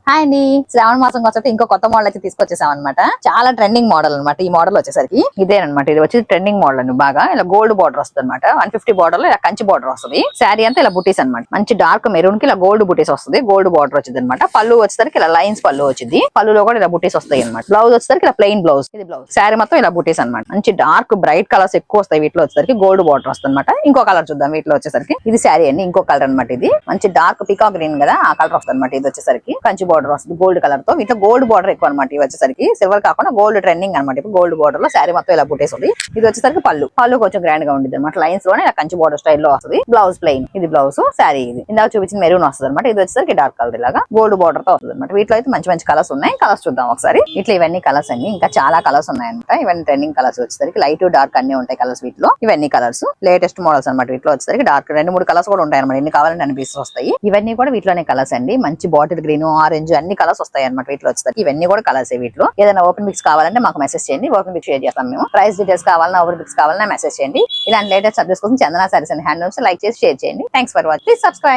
Hi అండి, శ్రావణ మాసం వచ్చి ఇంకో కొత్త మోడల్ అయితే తీసుకొచ్చేసాం అనమాట. చాలా ట్రెండింగ్ మోడల్ అనమాట. ఈ మోడల్ వచ్చేసరికి ఇదేనమాట. ఇది వచ్చి ట్రెండింగ్ మోడల్ అని బాగా ఇలా గోల్డ్ బార్డర్ వస్తుంది అనమాట. 150 బార్డర్ లో ఇలా కంచి బార్డర్ వస్తుంది. శారీ అంతా ఇలా బుటీస్ అనమాట. మంచి డార్క్ మెరూన్ కి ఇలా గోల్డ్ బుటీస్ వస్తుంది. గోల్డ్ బార్డర్ వచ్చింది అనమాట. పళ్ళు వచ్చేసరికి ఇలా లైన్స్ పళ్ళు వచ్చింది. పళ్ళులో కూడా ఇలా బుటీస్ వస్తాయి అనమాట. బ్లౌజ్ వచ్చేసరికి ఇలా ప్లెయిన్ బ్లౌజ్. ఇది బ్లౌజ్. శారీ మొత్తం ఇలా బుటీస్ అనమాట. మంచి డార్క్ బ్రైట్ కలర్స్ ఎక్కువ వస్తాయి. వీటిలో వచ్చేసరికి గోల్డ్ బార్డర్ వస్తుంది అనమాట. ఇంకో కలర్ చూద్దాం. వీటిలో వచ్చేసరికి ఇది శారీ అండి. ఇంకో కలర్ అనమాట. ఇది మంచి డార్క్ పికా గ్రీన్ కదా, ఆ కలర్ వస్తుంది అనమాట. ఇది వచ్చేసరికి కంచి బార్డర్ వస్తుంది గోల్డ్ కలర్ తో. ఇట్లా గోల్డ్ బార్డర్ ఎక్కువ అనమాట. ఇవి వచ్చేసరికి సిల్వర్ కాకుండా గోల్డ్ ట్రెండింగ్ అనమాట. ఇప్పుడు గోల్డ్ బార్డర్ లో శారీ మొత్తం ఇలా బుట్టేసి ఉంది. ఇది వచ్చేసరికి పళ్ళు కొంచెం గ్రాండ్ గా ఉంటుంది అనమాట. లైన్స్ లోనే ఇలా కంచి బార్డర్ స్టైల్ లో వస్తుంది. Blouse plain. ఇది బ్లౌజ్. శారీ ఇది ఇందాక చూపించిన మెరూన్ వస్తుంది అనమాట. ఇది వచ్చేసరికి డార్క్ కలర్ ఇలాగా గోల్డ్ బార్డర్ తో వస్తుంది అనమాట. వీటిలో అయితే మంచి మంచి కలర్స్ ఉన్నాయి. కలర్స్ చూద్దాం ఒకసారి. ఇట్లా ఇవన్నీ కలర్స్ అండి. ఇంకా చాలా కలర్స్ ఉన్నాయన్నమాట. ఇవన్నీ ట్రెండింగ్ కలర్స్ వచ్చేసరికి లైట్ డార్క్ అన్ని ఉంటాయి కలర్స్ వీటిలో. ఇవన్నీ కలర్స్ లేటెస్ట్ మోడల్స్ అనమాట. వీటిలో వచ్చేసరికి డార్క్ 2-3 కలర్స్ కూడా ఉంటాయి అనమాట. ఎన్ని కావాలంటే అన్ని పీసెస్ వస్తాయి. ఇవన్నీ కూడా వీటిలోనే కలర్స్ అండి. మంచి బాటిల్ గ్రీన్, ఆరెంజ్ అన్ని కలర్స్ వస్తాయి అనమాట. వీటిలో వచ్చేసరికి ఇవన్నీ కూడా కలర్స్ వీటిలో. ఏదైనా ఓపెన్ పిక్స్ కావాలంటే మాకు మెసేజ్ చేయండి. ఓపెన్ పిక్స్ షేర్ చేస్తాం మేము. ప్రైస్ డీటెయిల్స్ కావాలన్నా ఓపెన్ పిక్స్ కావాలన్నా మెసేజ్ చేయండి. ఇలాంటి లేటెస్ట్ సర్వీస్ కోసం చందన సారీస్ అండ్ హ్యాండ్లూమ్స్ లైక్ చేసి షేర్ చేయండి. Thanks for watching. Please subscribe.